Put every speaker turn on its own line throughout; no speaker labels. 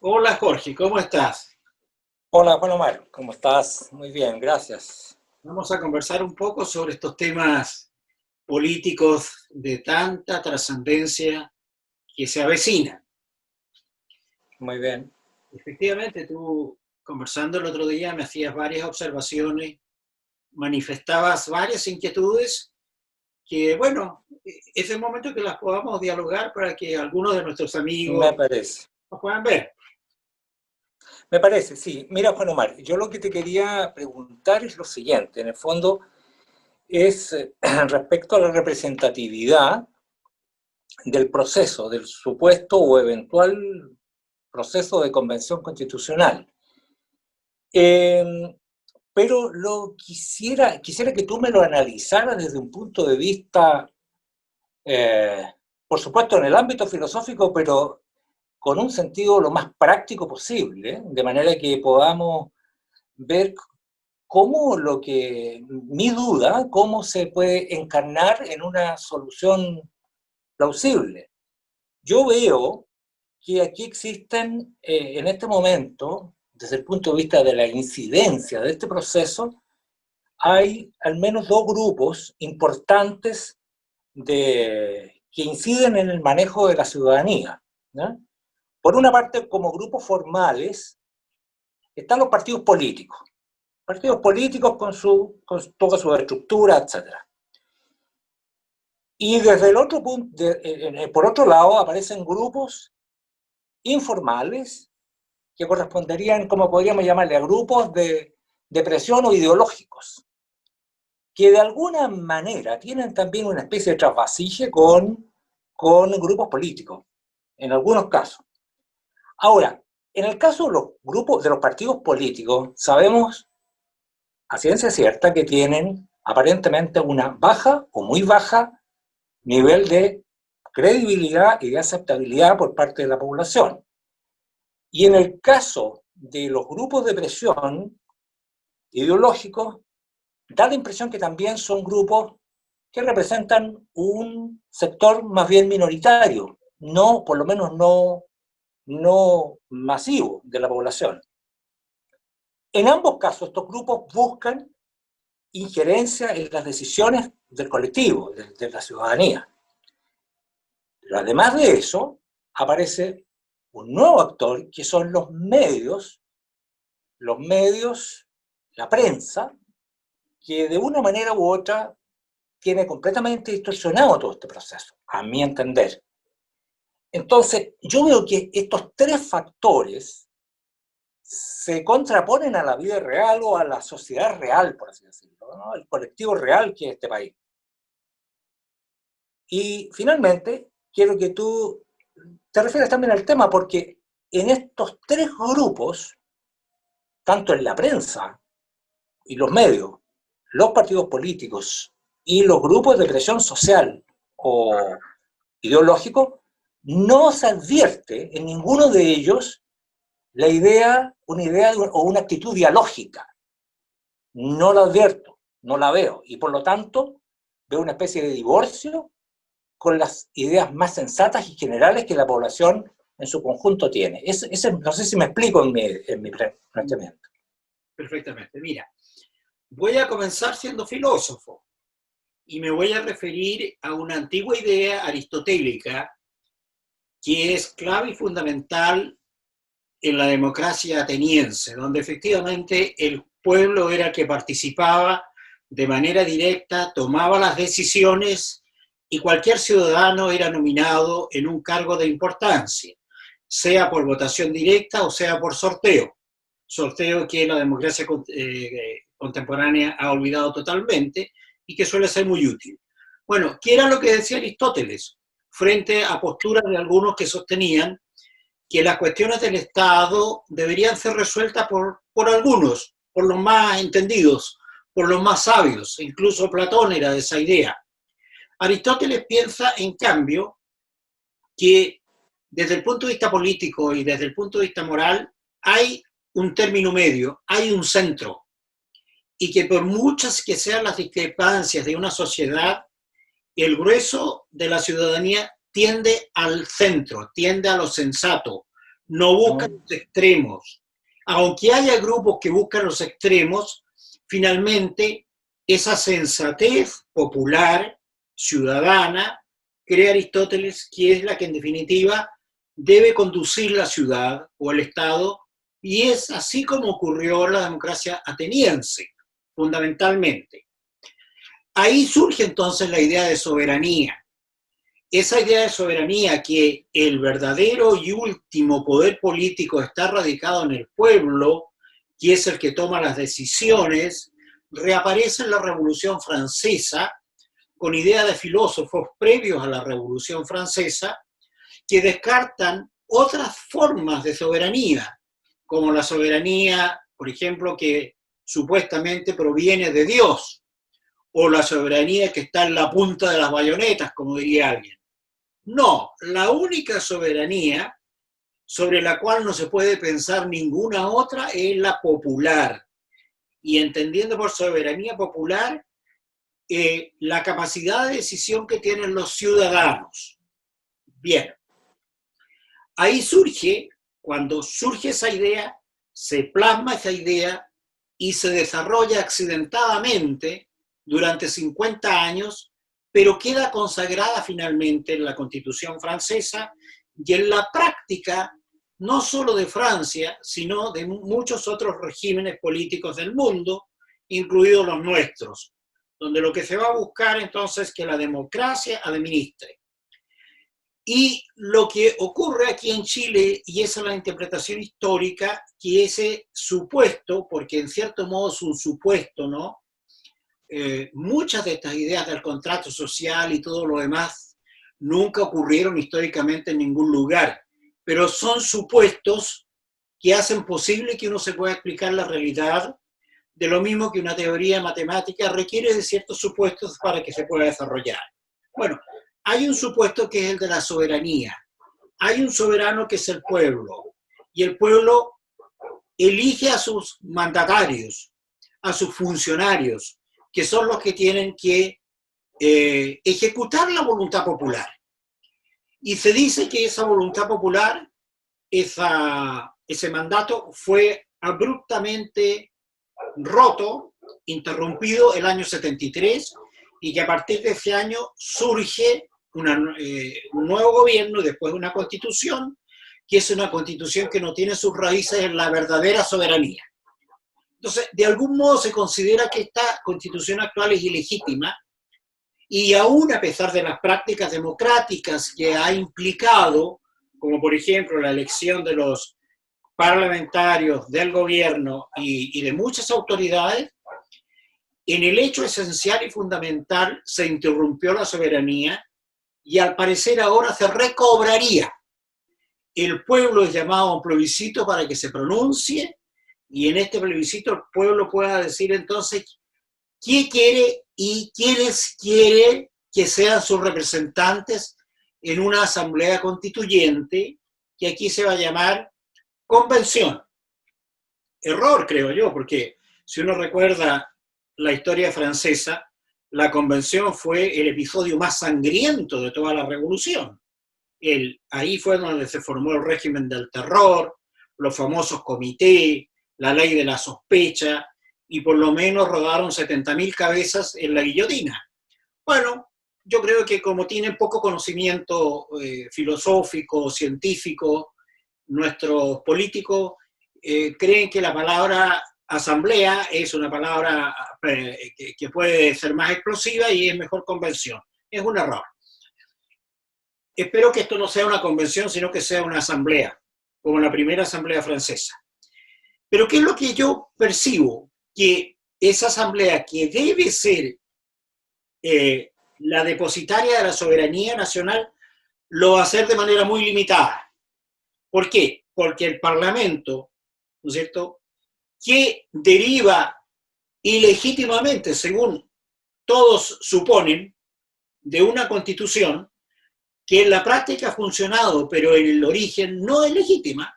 Hola Jorge, ¿cómo estás?
Hola Juan Omar, ¿cómo estás? Muy bien, gracias.
Vamos a conversar un poco sobre estos temas políticos de tanta trascendencia que se avecinan.
Muy bien.
Efectivamente, tú conversando el otro día me hacías varias observaciones, manifestabas varias inquietudes que, bueno, es el momento que las podamos dialogar para que algunos de nuestros
Me
amigos
parece.
nos puedan ver.
Me parece, sí. Mira, Juan Omar, yo lo que te quería preguntar es lo siguiente. En el fondo, es respecto a la representatividad del proceso, del supuesto o eventual proceso de convención constitucional. Eh, pero quisiera que tú me lo analizaras desde un punto de vista, eh, por supuesto, en el ámbito filosófico, pero con un sentido lo más práctico posible, ¿eh? De manera que podamos ver cómo mi duda, cómo se puede encarnar en una solución plausible. Yo veo que aquí existen, en este momento, desde el punto de vista de la incidencia de este proceso, hay al menos dos grupos importantes que inciden en el manejo de la ciudadanía, ¿no? Por una parte, como grupos formales, están los partidos políticos con toda su estructura, etcétera. Y desde el otro punto, por otro lado, aparecen grupos informales que corresponderían, como podríamos llamarle, a grupos de presión o ideológicos, que de alguna manera tienen también una especie de trasvasije con grupos políticos, en algunos casos. Ahora, en el caso de los grupos, de los partidos políticos, sabemos a ciencia cierta que tienen aparentemente una baja o muy baja nivel de credibilidad y de aceptabilidad por parte de la población. Y en el caso de los grupos de presión ideológicos, da la impresión que también son grupos que representan un sector más bien minoritario, no, por lo menos no masivo de la población. En ambos casos, estos grupos buscan injerencia en las decisiones del colectivo, de la ciudadanía. Pero además de eso, aparece un nuevo actor que son los medios, la prensa, que de una manera u otra tiene completamente distorsionado todo este proceso, a mi entender. Entonces, yo veo que estos tres factores se contraponen a la vida real o a la sociedad real, por así decirlo, ¿no? El colectivo real que es este país. Y finalmente, quiero que tú te refieras también al tema, porque en estos tres grupos, tanto en la prensa y los medios, los partidos políticos y los grupos de presión social o ideológico, no se advierte en ninguno de ellos una idea o una actitud dialógica. No la advierto, no la veo, y por lo tanto veo una especie de divorcio con las ideas más sensatas y generales que la población en su conjunto tiene. No sé si me explico en mi planteamiento.
Perfectamente. Mira, voy a comenzar siendo filósofo y me voy a referir a una antigua idea aristotélica que es clave y fundamental en la democracia ateniense, donde efectivamente el pueblo era el que participaba de manera directa, tomaba las decisiones y cualquier ciudadano era nominado en un cargo de importancia, sea por votación directa o sea por sorteo. Sorteo que la democracia contemporánea ha olvidado totalmente y que suele ser muy útil. Bueno, ¿qué era lo que decía Aristóteles frente a posturas de algunos que sostenían que las cuestiones del Estado deberían ser resueltas por algunos, por los más entendidos, por los más sabios? Incluso Platón era de esa idea. Aristóteles piensa, en cambio, que desde el punto de vista político y desde el punto de vista moral hay un término medio, hay un centro, y que por muchas que sean las discrepancias de una sociedad, el grueso de la ciudadanía tiende al centro, tiende a lo sensato, no busca los extremos. Aunque haya grupos que buscan los extremos, finalmente esa sensatez popular, ciudadana, cree Aristóteles, que es la que en definitiva debe conducir la ciudad o el Estado, y es así como ocurrió en la democracia ateniense, fundamentalmente. Ahí surge entonces la idea de soberanía. Esa idea de soberanía, que el verdadero y último poder político está radicado en el pueblo, que es el que toma las decisiones, reaparece en la Revolución Francesa, con idea de filósofos previos a la Revolución Francesa, que descartan otras formas de soberanía, como la soberanía, por ejemplo, que supuestamente proviene de Dios, o la soberanía que está en la punta de las bayonetas, como diría alguien. No, la única soberanía sobre la cual no se puede pensar ninguna otra es la popular. Y entendiendo por soberanía popular, la capacidad de decisión que tienen los ciudadanos. Bien, ahí surge, cuando surge esa idea, se plasma esa idea y se desarrolla accidentadamente durante 50 años, pero queda consagrada finalmente en la Constitución francesa y en la práctica no solo de Francia, sino de muchos otros regímenes políticos del mundo, incluidos los nuestros, donde lo que se va a buscar entonces es que la democracia administre. Y lo que ocurre aquí en Chile, y esa es la interpretación histórica, que ese supuesto, porque en cierto modo es un supuesto, ¿no? Muchas de estas ideas del contrato social y todo lo demás nunca ocurrieron históricamente en ningún lugar, pero son supuestos que hacen posible que uno se pueda explicar la realidad, de lo mismo que una teoría matemática requiere de ciertos supuestos para que se pueda desarrollar. Bueno, hay un supuesto que es el de la soberanía. Hay un soberano que es el pueblo, y el pueblo elige a sus mandatarios, a sus funcionarios, que son los que tienen que ejecutar la voluntad popular. Y se dice que esa voluntad popular, ese mandato, fue abruptamente roto, interrumpido el año 73, y que a partir de ese año surge un nuevo gobierno y después una constitución, que es una constitución que no tiene sus raíces en la verdadera soberanía. Entonces, de algún modo se considera que esta constitución actual es ilegítima, y aún a pesar de las prácticas democráticas que ha implicado, como por ejemplo la elección de los parlamentarios, del gobierno y de muchas autoridades, en el hecho esencial y fundamental se interrumpió la soberanía, y al parecer ahora se recobraría. El pueblo es llamado a un plebiscito para que se pronuncie, y en este plebiscito el pueblo pueda decir entonces qué quiere y quiénes quiere que sean sus representantes en una asamblea constituyente, que aquí se va a llamar convención. Error, creo yo, porque si uno recuerda la historia francesa, la convención fue el episodio más sangriento de toda la revolución. Ahí fue donde se formó el régimen del terror, los famosos comités, la ley de la sospecha, y por lo menos rodaron 70.000 cabezas en la guillotina. Bueno, yo creo que como tienen poco conocimiento filosófico, científico, nuestros políticos creen que la palabra asamblea es una palabra que puede ser más explosiva y es mejor convención. Es un error. Espero que esto no sea una convención, sino que sea una asamblea, como la primera asamblea francesa. Pero ¿qué es lo que yo percibo? Que esa asamblea, que debe ser la depositaria de la soberanía nacional, lo va a hacer de manera muy limitada. ¿Por qué? Porque el Parlamento, ¿no es cierto?, que deriva ilegítimamente, según todos suponen, de una constitución que en la práctica ha funcionado, pero en el origen no es legítima,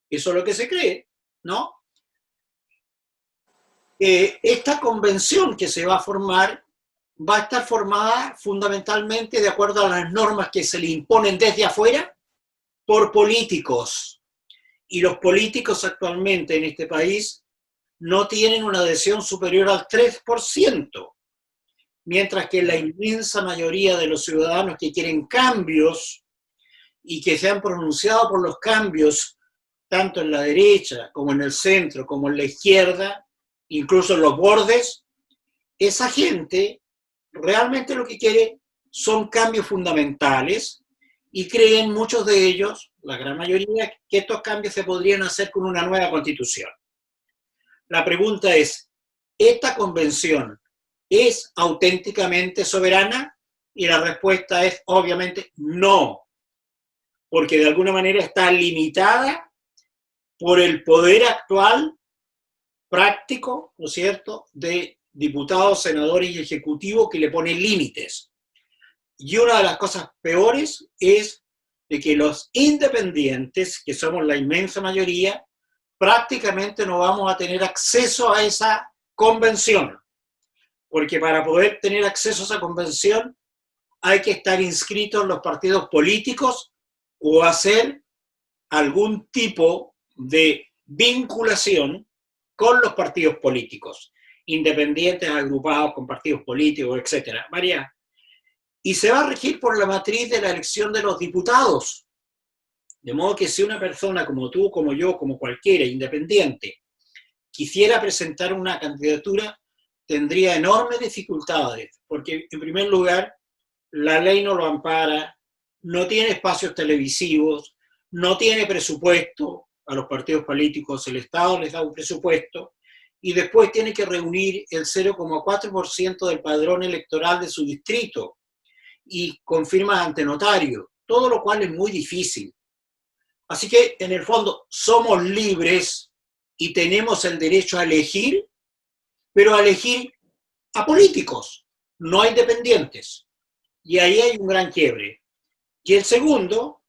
eso es lo que se cree, ¿no? Esta convención que se va a formar va a estar formada fundamentalmente de acuerdo a las normas que se le imponen desde afuera por políticos, y los políticos actualmente en este país no tienen una adhesión superior al 3%, mientras que la inmensa mayoría de los ciudadanos que quieren cambios y que se han pronunciado por los cambios, tanto en la derecha como en el centro, como en la izquierda, incluso en los bordes, esa gente realmente lo que quiere son cambios fundamentales y creen muchos de ellos, la gran mayoría, que estos cambios se podrían hacer con una nueva constitución. La pregunta es, ¿esta convención es auténticamente soberana? Y la respuesta es obviamente no, porque de alguna manera está limitada por el poder actual práctico, ¿no es cierto?, de diputados, senadores y ejecutivos que le ponen límites. Y una de las cosas peores es de que los independientes, que somos la inmensa mayoría, prácticamente no vamos a tener acceso a esa convención, porque para poder tener acceso a esa convención hay que estar inscrito en los partidos políticos o hacer algún tipo de vinculación con los partidos políticos, independientes, agrupados con partidos políticos, etcétera. María, y se va a regir por la matriz de la elección de los diputados. De modo que si una persona como tú, como yo, como cualquiera, independiente, quisiera presentar una candidatura, tendría enormes dificultades, porque en primer lugar, la ley no lo ampara, no tiene espacios televisivos, no tiene presupuesto a los partidos políticos, el Estado les da un presupuesto, y después tiene que reunir el 0,4% del padrón electoral de su distrito, y con firmas ante notario, todo lo cual es muy difícil. Así que, en el fondo, somos libres y tenemos el derecho a elegir, pero a elegir a políticos, no a independientes. Y ahí hay un gran quiebre. Y el segundo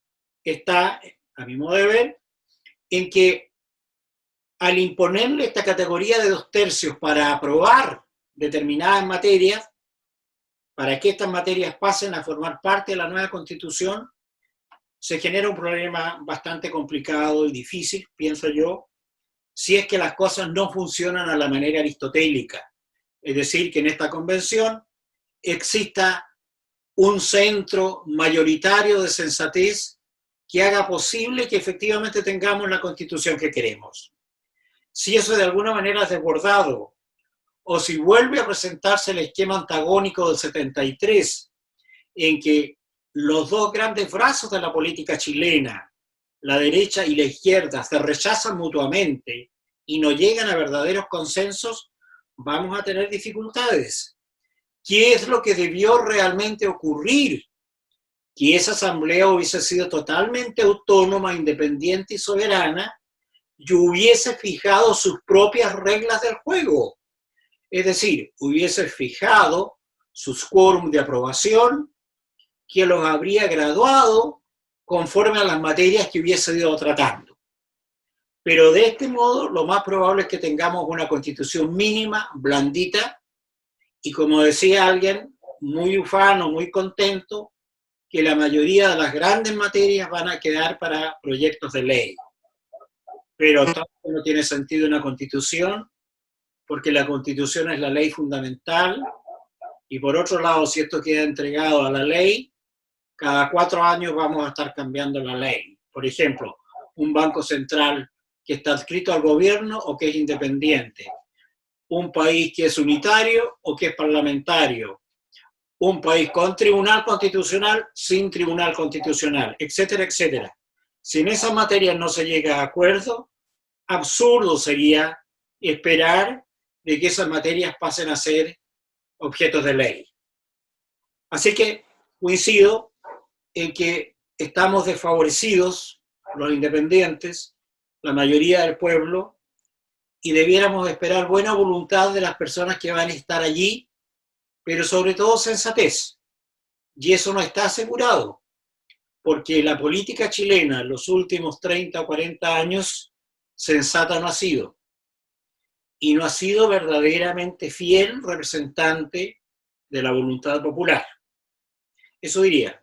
está, a mi modo de ver, en que al imponerle esta categoría de 2/3 para aprobar determinadas materias, para que estas materias pasen a formar parte de la nueva Constitución, se genera un problema bastante complicado y difícil, pienso yo, si es que las cosas no funcionan a la manera aristotélica. Es decir, que en esta convención exista un centro mayoritario de sensatez que haga posible que efectivamente tengamos la Constitución que queremos. Si eso de alguna manera es desbordado, o si vuelve a presentarse el esquema antagónico del 73, en que los dos grandes brazos de la política chilena, la derecha y la izquierda, se rechazan mutuamente y no llegan a verdaderos consensos, vamos a tener dificultades. ¿Qué es lo que debió realmente ocurrir? Que esa asamblea hubiese sido totalmente autónoma, independiente y soberana y hubiese fijado sus propias reglas del juego. Es decir, hubiese fijado sus quórum de aprobación, que los habría graduado conforme a las materias que hubiese ido tratando. Pero de este modo, lo más probable es que tengamos una constitución mínima, blandita, y como decía alguien, muy ufano, muy contento, que la mayoría de las grandes materias van a quedar para proyectos de ley. Pero tampoco no tiene sentido una constitución, porque la constitución es la ley fundamental, y por otro lado, si esto queda entregado a la ley, cada 4 años vamos a estar cambiando la ley. Por ejemplo, un banco central que está adscrito al gobierno o que es independiente. Un país que es unitario o que es parlamentario. Un país con tribunal constitucional, sin tribunal constitucional, etcétera, etcétera. Si en esas materias no se llega a acuerdo, absurdo sería esperar de que esas materias pasen a ser objetos de ley. Así que coincido en que estamos desfavorecidos, los independientes, la mayoría del pueblo, y debiéramos esperar buena voluntad de las personas que van a estar allí, pero sobre todo sensatez. Y eso no está asegurado, porque la política chilena en los últimos 30 o 40 años sensata no ha sido. Y no ha sido verdaderamente fiel representante de la voluntad popular. Eso diría.